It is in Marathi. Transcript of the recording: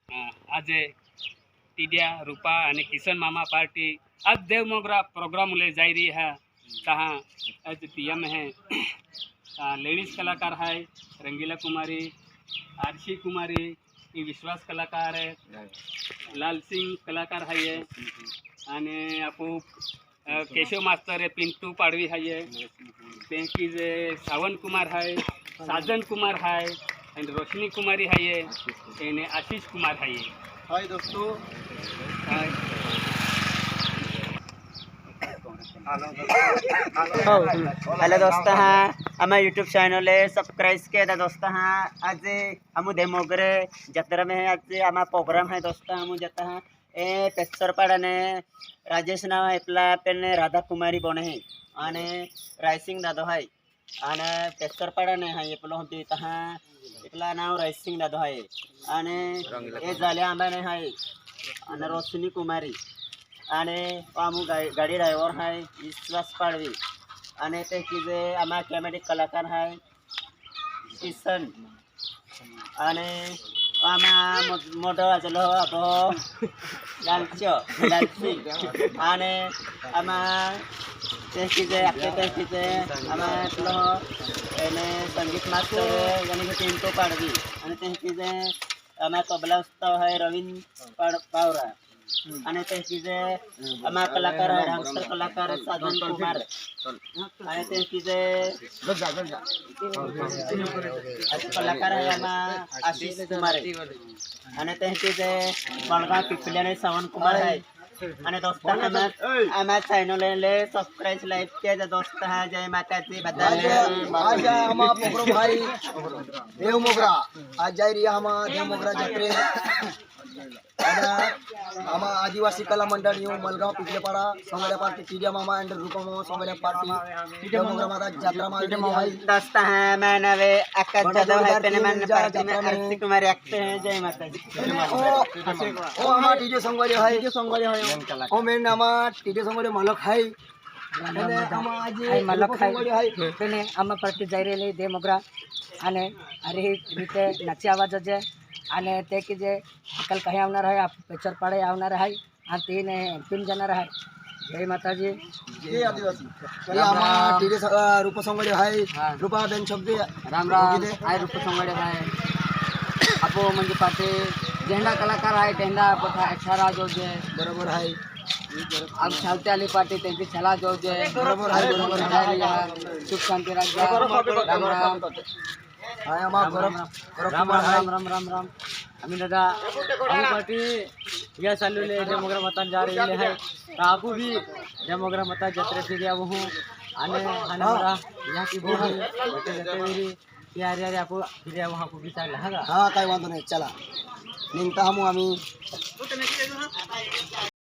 आज टीडिया रूपा અને કિશન मामा पार्टी आज देव मोगरा प्रोग्राम ले जा रही है। जहाँ आज पीएम है लेडीज कलाकार है रंगीला कुमारी, आरशी कुमारी, ये विश्वास कलाकार है, लाल सिंह कलाकार है ये, आणि आपू केशव मास्तर है, पिंटू पाडवी है ये, पेंकी जे सावन कुमार है, साजन कुमार है, एंड रोशनी कुमारी है ये, एंड आशीष कुमार है ये। हाय दोस्तों, हाय हेलो दोस्त हाँ आम यूट्यूब चैनल सब्सक्राइब किया दोस्त हाँ आज हम देमोगरे जत्रा में है। आज आम प्रोग्राम है दोस्त हम जाता है ए पेसरपाड़ा ने राजेश नाव एप्ला पेन राधा कुमारी बने है आने रायसिंग दादो है आने पेसरपाड़ा ने है एप्लो हम देता है एप्ला नाव रायसिंग दादो है आने ए जाले आंबा ने है आने रोशनी कुमारी आने आमू गाड़ी ड्राइवर है विश्वास पाडवी आने ते किजे आमा कॉमेडी कलाकार है किशन आने आमा मोटो चलो अब लालची आने आमा ते किजे आमा चलो एने संगीत मास्टर यानी कि पिंटू पाडवी आने ते किजे आमा तबला उत्सव है रवींद्र पावरा आणि ते किजे आमा कलाकार है डांसर कलाकार साजन कुमार आणि ते किजे कलाकार है आमा आशीष कुमार आणि ते किजे मलगाव पिपल्याने सावन कुमार है आणि दोस्तांना आमा चॅनल ले सब्सक्राइब लाइक किया दोस्त है। जय माता दी बताइए आज हम प्रोग्राम भाई देव मोगरा आज जाई रही हम देव मोगरा जत्रे हम आदिवासी कला मंडल यू मलगाव पिपलेपाड़ा सोमलिया पार्टी टीडिया मामा एंड रूपा मामा सोमलिया पार्टी देव मोगरा माता जत्रा में भाई दोस्त है मैं नवे आकाश जादव है पेने मन पार्टी में आरती कुमार रखते हैं। जय माता दी ओ हम टीडिया संगवारी है ओ मेन नाम टीडिया संगवारी मलक है पेने आम पार्टी जाई रही दे मोगरा आने अरे रीते नाची आवाज जे आने ते कि जे कल कहीं आवनार है आप पेचर पाड़े आवनार है आ तीन जना है। जय माता जी जय आदिवासी हम टीडिया रूपा संगवारी है रूपा बेन छब्बी राम राम आय रूप संगड़े है आपो म्हणजे पाटे झेंडा कलाकार है टेंडा पथा अक्षरा जो जे बरोबर है अब चलते वाली पार्टी त्यांची चला जो जे बरोबर है सुख शांति राजा राम राम हाय हम राम राम राम राम राम आम्ही दादा आम्ही पार्टी या चालू ले डेमोग्राम मतदान जा रही है तो आपू भी डेमोग्राम मतदान जत्रे फिर या वो आने आने वाला यहाँ की वो है जते मेरी यार यार आपू फिर या वहाँ को भी चल लगा हाँ काय वांदो नहीं चला निंता हम आम्ही